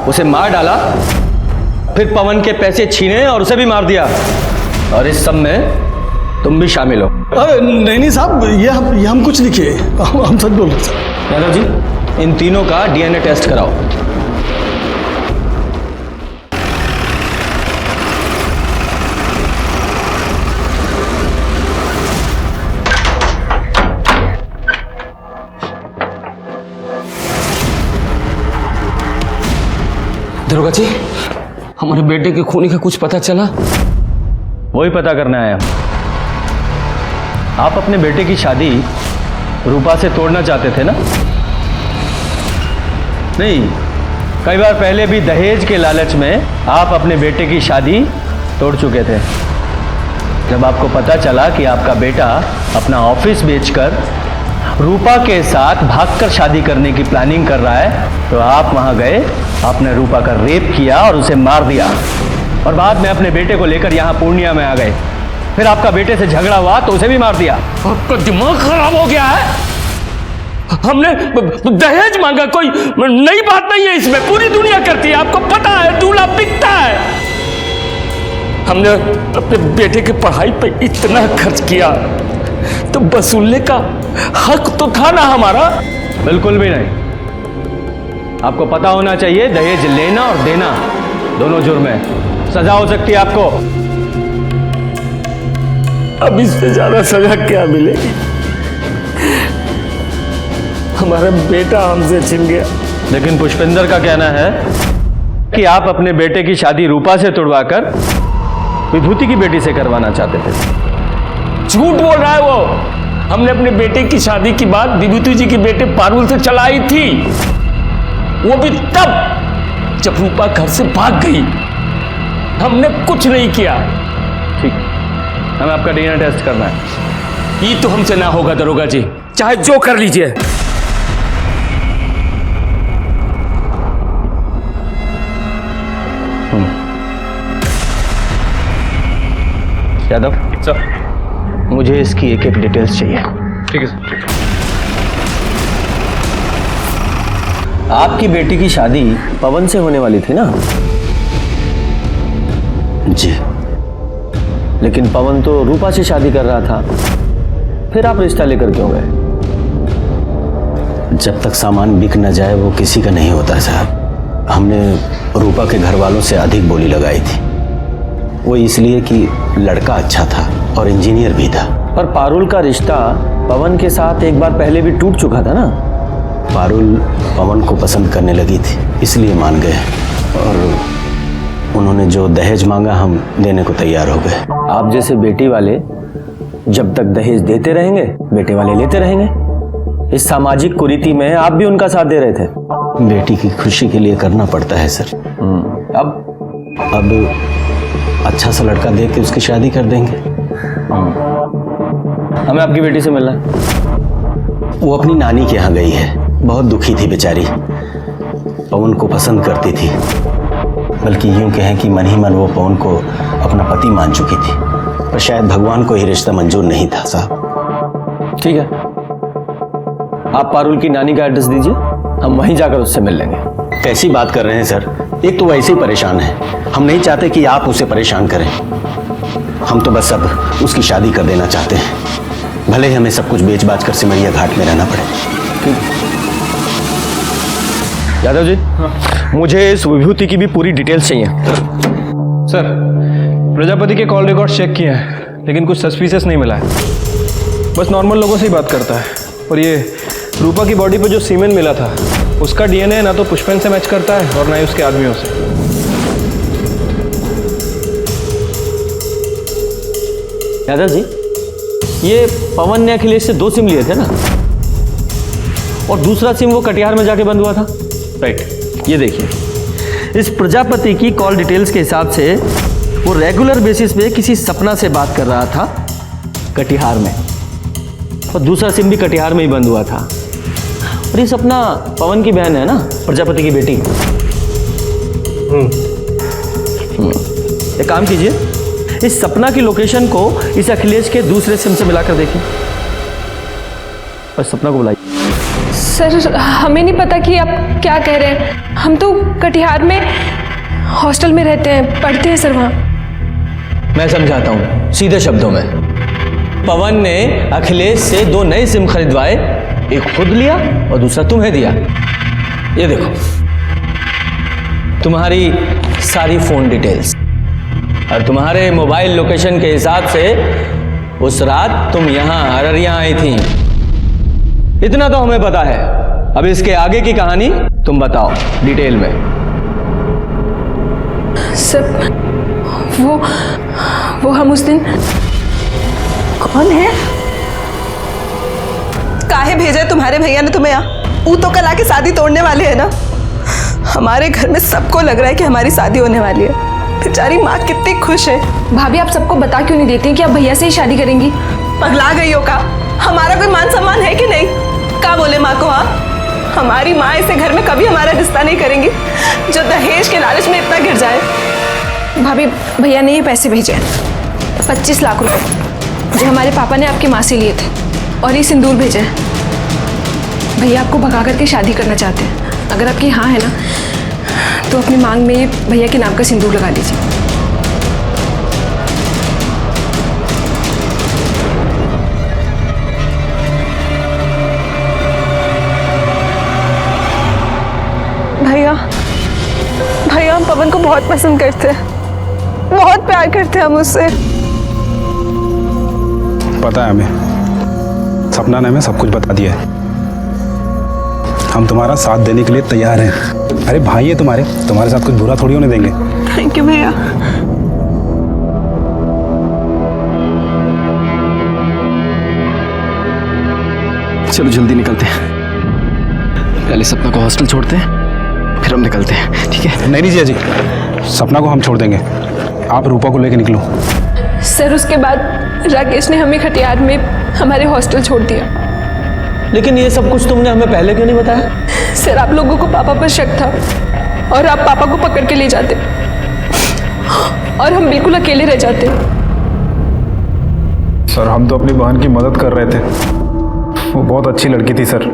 उसे मार डाला, फिर पवन के पैसे छीने और उसे भी मार दिया, और इस सब में तुम भी शामिल हो। अरे नहीं साहब, ये हम कुछ नहीं किए, हम सच बोल रहे साहब। यादव जी, इन तीनों का डीएनए टेस्ट कराओ। दरोगा जी, हमारे बेटे के खूनी का कुछ पता चला? वही पता करना है। आप अपने बेटे की शादी रूपा से तोड़ना चाहते थे ना? नहीं, कई बार पहले भी दहेज के लालच में आप अपने बेटे की शादी तोड़ चुके थे। जब आपको पता चला कि आपका बेटा अपना ऑफिस बेचकर रूपा के साथ भागकर शादी करने की प्लानिंग कर रहा है, तो आप वहां गए, आपने रूपा का रेप किया और उसे मार दिया, और बाद में अपने बेटे को लेकर यहाँ पूर्णिया में आ गए। फिर आपका बेटे से झगड़ा हुआ तो उसे भी मार दिया। आपका दिमाग खराब हो गया है। हमने दहेज मांगा, कोई नई बात नहीं है इसमें, पूरी दुनिया करती है, आपको पता है, दूल्हा बिकता है। हमने अपने बेटे की पढ़ाई पे इतना खर्च किया तो वसूलने का हक तो था ना हमारा। बिल्कुल भी नहीं। आपको पता होना चाहिए दहेज लेना और देना दोनों जुर्म है, सजा हो सकती है आपको। अब इससे ज्यादा सजा क्या मिलेगी? हमारा बेटा हमसे छिन गया। लेकिन पुष्पेंद्र का कहना है कि आप अपने बेटे की शादी रूपा से तुड़वाकर विभूति की बेटी से करवाना चाहते थे। झूठ बोल रहा है वो। हमने अपने बेटे की शादी की बात विभूति जी के बेटे पारुल से चलाई थी, वो भी तब जब रूपा घर से भाग गई। हमने कुछ नहीं किया। ठीक, हमें आपका डीएनए टेस्ट करना है। ये तो हमसे ना होगा दरोगा जी, चाहे जो कर लीजिए। यादव सर, मुझे इसकी एक एक डिटेल्स चाहिए। ठीक है सर। आपकी बेटी की शादी पवन से होने वाली थी ना? जी। लेकिन पवन तो रूपा से शादी कर रहा था, फिर आप रिश्ता लेकर क्यों गए? जब तक सामान बिक न जाए वो किसी का नहीं होता साहब। हमने रूपा के घर वालों से अधिक बोली लगाई थी, वो इसलिए कि लड़का अच्छा था और इंजीनियर भी था। पर पारुल का रिश्ता पवन के साथ एक बार पहले भी टूट चुका था ना? पारुल पवन को पसंद करने लगी थी, इसलिए मान गए, और उन्होंने जो दहेज मांगा हम देने को तैयार हो गए। आप जैसे बेटी वाले जब तक दहेज देते रहेंगे, बेटे वाले लेते रहेंगे। इस सामाजिक कुरीति में आप भी उनका साथ दे रहे थे। बेटी की खुशी के लिए करना पड़ता है सर। अब अच्छा सा लड़का देख के उसकी शादी कर देंगे। हमें आपकी बेटी से मिलना है। वो अपनी नानी के यहाँ गई है, बहुत दुखी थी बेचारी, पवन को पसंद करती थी, बल्कि यूं कहें कि मन ही मन वो पवन को अपना पति मान चुकी थी, पर शायद भगवान को ये रिश्ता मंजूर नहीं था साहब। ठीक है, आप पारुल की नानी का एड्रेस दीजिए, हम वहीं जाकर उससे मिल लेंगे। कैसी बात कर रहे हैं सर, एक तो वैसे ही परेशान है, हम नहीं चाहते कि आप उसे परेशान करें। हम तो बस अब उसकी शादी कर देना चाहते हैं, भले ही हमें सब कुछ बेच बाच कर सिमरिया घाट में रहना पड़े। यादव जी, मुझे इस विभूति की भी पूरी डिटेल्स चाहिए। सर, प्रजापति के कॉल रिकॉर्ड चेक किए हैं, लेकिन कुछ सस्पिशियस नहीं मिला है। बस नॉर्मल लोगों से ही बात करता है। और ये रूपा की बॉडी पे जो सीमेन मिला था, उसका डीएनए ना तो पुष्पेन से मैच करता है और ना ही उसके आदमियों से। यादव जी, ये पवन ने अखिलेश से 2 सिम लिए थे ना, और दूसरा सिम वो कटिहार में जाके बंद हुआ था। राइट, ये देखिए, इस प्रजापति की कॉल डिटेल्स के हिसाब से वो रेगुलर बेसिस पे किसी सपना से बात कर रहा था कटिहार में, और दूसरा सिम भी कटिहार में ही बंद हुआ था। और ये सपना पवन की बहन है ना, प्रजापति की बेटी। एक काम कीजिए, इस सपना की लोकेशन को इस अखिलेश के दूसरे सिम से मिलाकर देखिए, और सपना को बुलाइए। सर, हमें नहीं पता कि आप क्या कह रहे हैं। हम तो कटिहार में हॉस्टल में रहते हैं, पढ़ते हैं सर वहाँ। मैं समझाता हूँ सीधे शब्दों में। पवन ने अखिलेश से 2 नए सिम खरीदवाए, एक खुद लिया और दूसरा तुम्हें दिया। ये देखो, तुम्हारी सारी फोन डिटेल्स और तुम्हारे मोबाइल लोकेशन के हिसाब से उस रात तुम यहाँ अररिया आई थी। इतना तो हमें पता है, अब इसके आगे की कहानी तुम बताओ डिटेल में। सर, वो हम उस दिन कौन है? काहे भेजा है तुम्हारे भैया ने तुम्हें यहाँ? वो तो कल आके शादी तोड़ने वाले हैं ना। हमारे घर में सबको लग रहा है कि हमारी शादी होने वाली है। बेचारी माँ कितनी खुश है। भाभी आप सबको बता क्यों नहीं देती कि आप भैया से ही शादी करेंगी? पगला गई हो का? हमारा कोई मान सम्मान है कि नहीं? क्या बोले माँ को? हाँ, हमारी माँ ऐसे घर में कभी हमारा रिश्ता नहीं करेंगी जो दहेज के लालच में इतना गिर जाए। भाभी भैया ने ये पैसे भेजे हैं 25 लाख रुपए जो हमारे पापा ने आपकी माँ से लिए थे, और ये सिंदूर भेजा है। भैया आपको भगा करके शादी करना चाहते हैं। अगर आपकी हाँ है ना तो अपनी मांग में ये भैया के नाम का सिंदूर लगा लीजिए। भैया भैया हम पवन को बहुत पसंद करते हैं, बहुत प्यार करते हैं हम उससे। पता है हमें, सपना ने हमें सब कुछ बता दिया है। हम तुम्हारा साथ देने के लिए तैयार हैं। अरे भाई है तुम्हारे साथ कुछ बुरा थोड़ी होने देंगे। थैंक यू भैया। चलो जल्दी निकलते हैं। पहले सपना को हॉस्टल छोड़ते हैं, फिर हम निकलते हैं, ठीक है? नहीं जिया जी, सपना को हम छोड़ देंगे, आप रूपा को लेके निकलो। सर उसके बाद राकेश ने हमें खटियार में हमारे हॉस्टल छोड़ दिया। लेकिन ये सब कुछ तुमने हमें पहले क्यों नहीं बताया? सर आप लोगों को पापा पर शक था और आप पापा को पकड़ के ले जाते और हम बिल्कुल अकेले रह जाते। सर हम तो अपनी बहन की मदद कर रहे थे, वो बहुत अच्छी लड़की थी सर,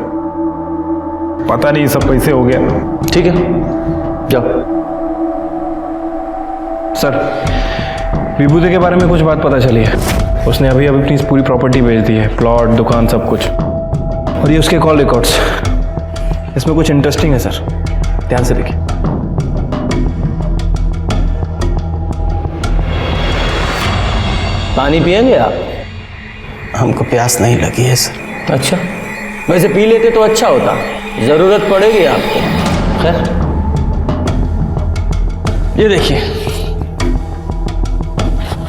पता नहीं सब कैसे हो गया। ठीक है जाओ। सर विभूति के बारे में कुछ बात पता चली है। उसने अभी अपनी पूरी प्रॉपर्टी बेच दी है, प्लॉट, दुकान, सब कुछ। और ये उसके कॉल रिकॉर्ड्स, इसमें कुछ इंटरेस्टिंग है सर, ध्यान से देखिए। पानी पिएंगे आप? हमको प्यास नहीं लगी है सर। अच्छा, वैसे पी लेते तो अच्छा होता, जरूरत पड़ेगी आपको। खैर ये देखिए,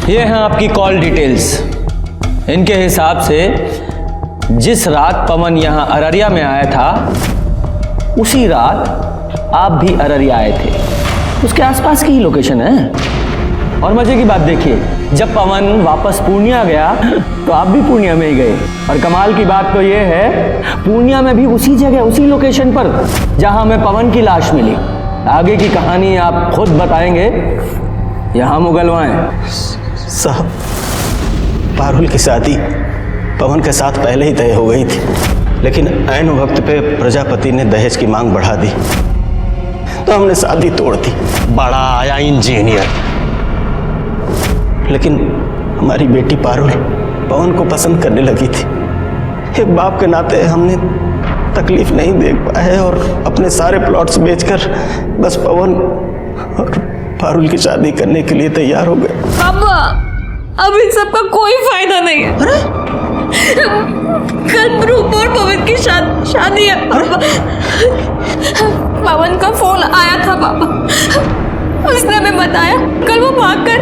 ये हैं आपकी कॉल डिटेल्स। इनके हिसाब से जिस रात पवन यहाँ अररिया में आया था उसी रात आप भी अररिया आए थे, उसके आसपास की ही लोकेशन है। और मजे की बात देखिए, जब पवन वापस पूर्णिया गया तो आप भी पूर्णिया में ही गए। और कमाल की बात तो ये है, पूर्णिया में भी उसी जगह, उसी लोकेशन पर जहां हमें पवन की लाश मिली। आगे की कहानी आप खुद बताएंगे, यहां मुगलवाएं। साहब, पारुल की शादी पवन के साथ पहले ही तय हो गई थी, लेकिन ऐन वक्त पे प्रजापति ने दहेज की मांग बढ़ा दी तो हमने शादी तोड़ दी। बड़ा आया इंजीनियर। लेकिन हमारी बेटी पारुल पवन को पसंद करने लगी थी। एक बाप के नाते हमने तकलीफ नहीं देख पाए और अपने सारे प्लॉट्स बेचकर बस पवन और पारुल की शादी करने के लिए तैयार हो गए। पापा अब इन सब का कोई फायदा नहीं है। कल रूपा और पवन की शादी है पापा। पवन का फोन आया था पापा, उसने हमें बताया कल वो भागकर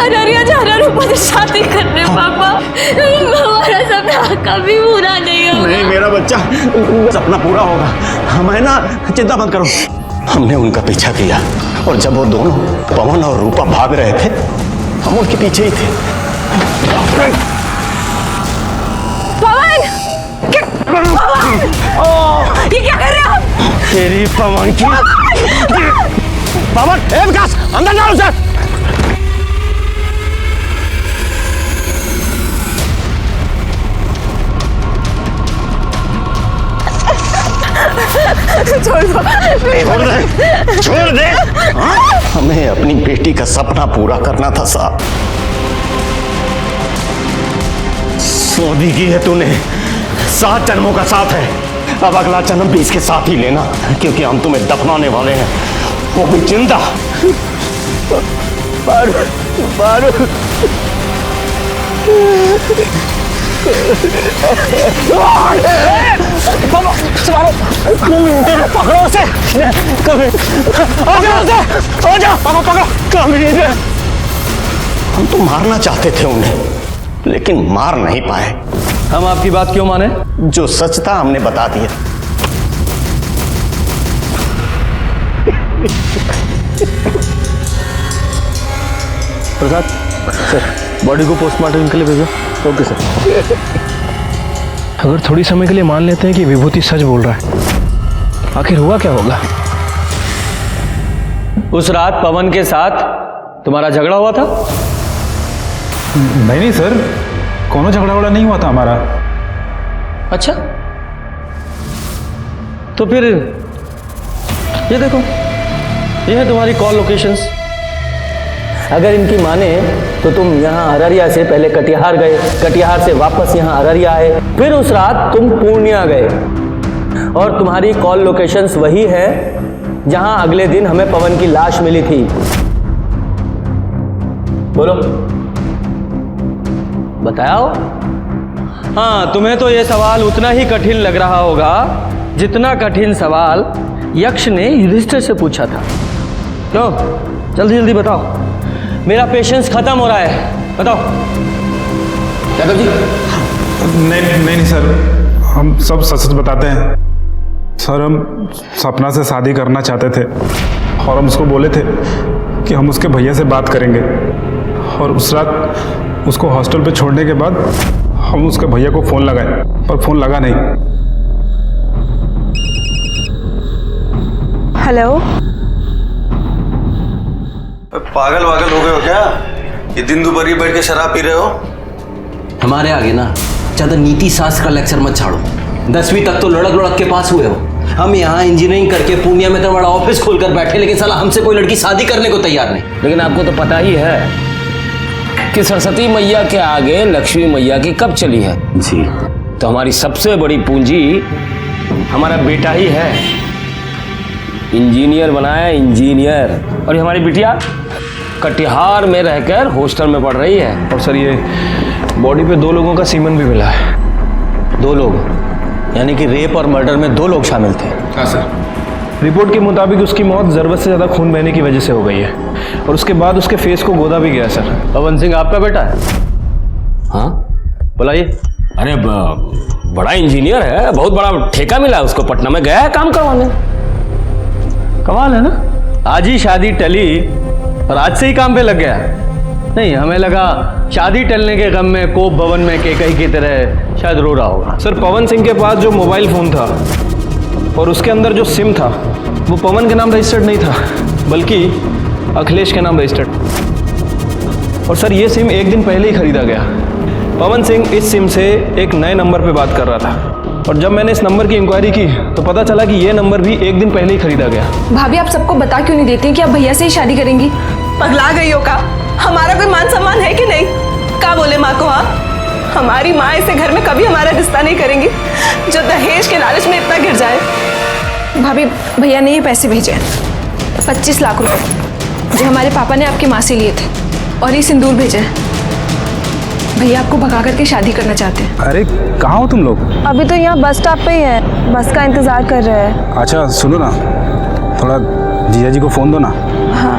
अररिया जा रहा रूपा से शादी करने। पापा हमारा सपना कभी पूरा नहीं होगा। नहीं मेरा बच्चा, सपना पूरा होगा, हमें ना चिंता मत करो। हमने उनका पीछा किया और जब वो दोनों पवन और रूपा भाग रहे थे हम उनके पीछे ही थे। पवन! ये क्या कर रहे हो आप? तेरी पवन की पवन, ए विकास अंदर जाओ सर। छोड़ दो, छोड़ दे, छोड़ दे। हमें अपनी बेटी का सपना पूरा करना था साहब। शादी की है तूने, 7 जन्मों का साथ है, अब अगला जन्म भी इसके साथ ही लेना, क्योंकि हम तुम्हें दफनाने वाले हैं, वो भी जिंदा। पारू, पारू। पकड़ो उसे, हम तो मारना चाहते थे उन्हें, लेकिन मार नहीं पाए। हम आपकी बात क्यों माने? जो सच था हमने बता दिया। प्रसाद सर, बॉडी को पोस्टमार्टम के लिए भेजो। Okay sir. अगर थोड़ी समय के लिए मान लेते हैं कि विभूति सच बोल रहा है, आखिर हुआ क्या होगा? उस रात पवन के साथ तुम्हारा झगड़ा हुआ था? नहीं सर, कोनो झगड़ा वगड़ा नहीं हुआ था हमारा। अच्छा, तो फिर ये देखो, ये है तुम्हारी कॉल लोकेशंस। अगर इनकी माने तो तुम यहाँ अररिया से पहले कटिहार गए, कटिहार से वापस यहाँ अररिया आए, फिर उस रात तुम पूर्णिया गए, और तुम्हारी कॉल लोकेशंस वही है जहां अगले दिन हमें पवन की लाश मिली थी। बोलो, बताओ। हाँ, तुम्हें तो यह सवाल उतना ही कठिन लग रहा होगा जितना कठिन सवाल यक्ष ने युधिष्ठिर से पूछा था। लो, जल्दी जल्दी बताओ, मेरा पेशेंस खत्म हो रहा है, बताओ। यादव जी। नहीं सर, हम सब सच सच बताते हैं सर। हम सपना से शादी करना चाहते थे और हम उसको बोले थे कि हम उसके भैया से बात करेंगे, और उस रात उसको हॉस्टल पे छोड़ने के बाद हम उसके भैया को फ़ोन लगाए, पर फ़ोन लगा नहीं। हेलो, पागल वागल हो गए हो क्या? ये दिन दोपहर बैठ के शराब पी रहे हो? हमारे आगे ना ज्यादा नीति शास्त्र का लेक्चर मत छाड़ो। 10वीं तक तो लड़क लड़क के पास हुए हो। हम यहाँ इंजीनियरिंग करके पूर्णिया में तो बड़ा ऑफिस खोलकर बैठे, लेकिन साला हमसे कोई लड़की शादी करने को तैयार नहीं। लेकिन आपको तो पता ही है कि सरस्वती मैया के आगे लक्ष्मी मैया की कब चली है जी। तो हमारी सबसे बड़ी पूंजी हमारा बेटा ही है। इंजीनियर बनाया, इंजीनियर। और ये हमारी बिटिया कटिहार में रहकर हॉस्टल में पढ़ रही है। और सर, ये बॉडी पे 2 लोगों का सीमन भी मिला है। 2 लोग? यानी कि रेप और मर्डर में 2 लोग शामिल थे? हाँ सर। रिपोर्ट के मुताबिक उसकी मौत जरूरत से ज़्यादा खून बहने की वजह से हो गई है, और उसके बाद उसके फेस को गोदा भी गया सर। पवन सिंह आपका बेटा है? हाँ, बुलाइए। अरे बड़ा इंजीनियर है, बहुत बड़ा ठेका मिला है उसको, पटना में गया है काम करवाने। कमाल है ना, आज ही शादी टली और आज से ही काम पे लग गया। नहीं, हमें लगा शादी टलने के गम में कोप भवन में केकई की तरह शायद रो रहा होगा। सर, पवन सिंह के पास जो मोबाइल फ़ोन था और उसके अंदर जो सिम था वो पवन के नाम रजिस्टर्ड नहीं था, बल्कि अखिलेश के नाम रजिस्टर्ड। और सर, ये सिम 1 दिन पहले ही खरीदा गया। पवन सिंह इस सिम से एक नए नंबर पे बात कर रहा था, और जब मैंने इस नंबर की इंक्वायरी की तो पता चला कि ये नंबर भी 1 दिन पहले ही खरीदा गया। भाभी, आप सबको बता क्यों नहीं देती कि आप भैया से ही शादी करेंगी? पगला गई हो का? हमारा कोई मान सम्मान है कि नहीं? क्या बोले माँ को? हाँ, हमारी माँ ऐसे घर में कभी हमारा रिश्ता नहीं करेंगी जो दहेज के लालच में इतना गिर जाए। भाभी, भैया ने ये पैसे भेजे 25 लाख रुपए, जो हमारे पापा ने आपकी माँ से लिए थे, और ये सिंदूर भेजे। भैया आपको भगा करके शादी करना चाहते हैं। अरे कहाँ हो तुम लोग? अभी तो यहाँ बस स्टॉप पे ही है, बस का इंतजार कर रहे हैं। अच्छा सुनो ना, थोड़ा जीजा जी को फ़ोन दो ना। हाँ,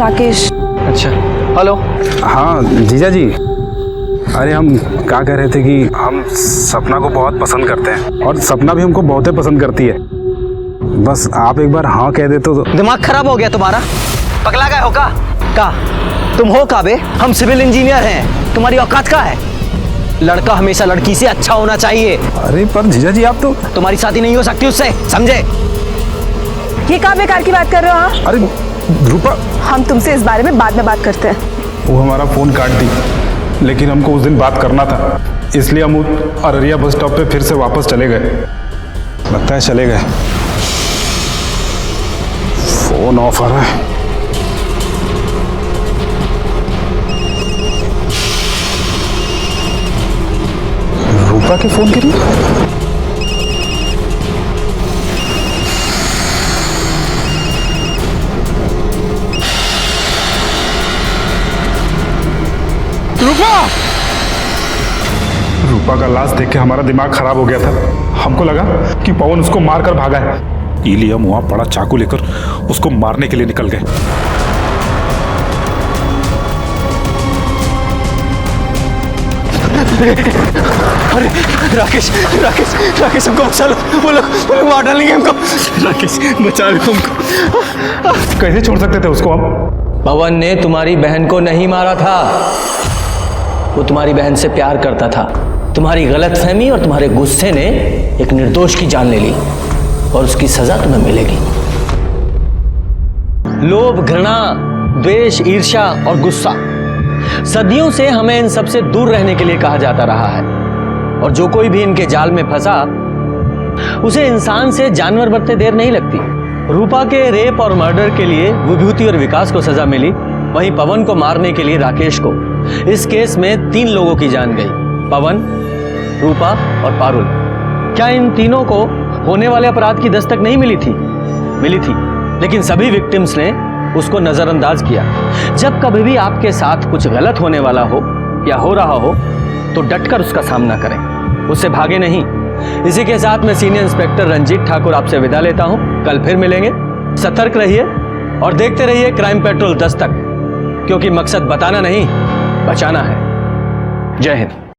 राकेश। अच्छा, हेलो। हाँ जीजा जी, अरे हम क्या कह रहे थे कि हम सपना को बहुत पसंद करते हैं, और सपना भी हमको बहुत पसंद करती है। बस आप एक बार हाँ कह देते तो। दिमाग खराब हो गया तुम्हारा? पगला गए हो का? तुम हो का बे? हम सिविल इंजीनियर हैं, तुम्हारी औकात का है? लड़का हमेशा लड़की से अच्छा होना चाहिए। अरे पर जीजा जी, आप तो। तुम्हारी शादी नहीं हो सकती उससे, समझे? ये क्या बेकार की बात कर रहे हो? हाँ, अरे रूपा, हम तुमसे इस बारे में बाद में बात करते हैं। वो हमारा फ़ोन काट दी, लेकिन हमको उस दिन बात करना था, इसलिए हम अररिया बस स्टॉप पे फिर से वापस चले गए। लगता है चले गए। फ़ोन ऑफ आ रहा है। रूपा के फ़ोन के लिए। रूपा का लाश देख के हमारा दिमाग खराब हो गया था। हमको लगा कि पवन उसको मारकर भागा है, इसलिए हम वहां बड़ा चाकू लेकर उसको मारने के लिए निकल गए। अरे राकेश हमको बचा लो, वो लोग मार डालेंगे हमको। राकेश बचा लो हमको। कैसे छोड़ सकते थे उसको हम? पवन ने तुम्हारी बहन को नहीं मारा था, वो तुम्हारी बहन से प्यार करता था। तुम्हारी गलतफहमी और तुम्हारे गुस्से ने एक निर्दोष की जान ले ली और उसकी सजा तुम्हें मिलेगी। लोभ, घृणा, द्वेष, ईर्ष्या और गुस्सा सदियों से हमें इन सबसे दूर रहने के लिए कहा जाता रहा है, और जो कोई भी इनके जाल में फंसा उसे इंसान से जानवर बनते देर नहीं लगती। रूपा के रेप और मर्डर के लिए विभूति और विकास को सजा मिली, वहीं पवन को मारने के लिए राकेश को। इस केस में 3 लोगों की जान गई, पवन, रूपा और पारुल। क्या इन तीनों को होने वाले अपराध की दस्तक नहीं मिली थी? मिली थी, लेकिन सभी विक्टिम्स ने उसको नजरअंदाज किया। जब कभी भी आपके साथ कुछ गलत होने वाला हो या हो रहा हो तो डटकर उसका सामना करें, उससे भागे नहीं। इसी के साथ मैं सीनियर इंस्पेक्टर रंजीत ठाकुर आपसे विदा लेता हूं। कल फिर मिलेंगे। सतर्क रहिए और देखते रहिए क्राइम पेट्रोल दस्तक, क्योंकि मकसद बताना नहीं, बचाना है। जय हिंद।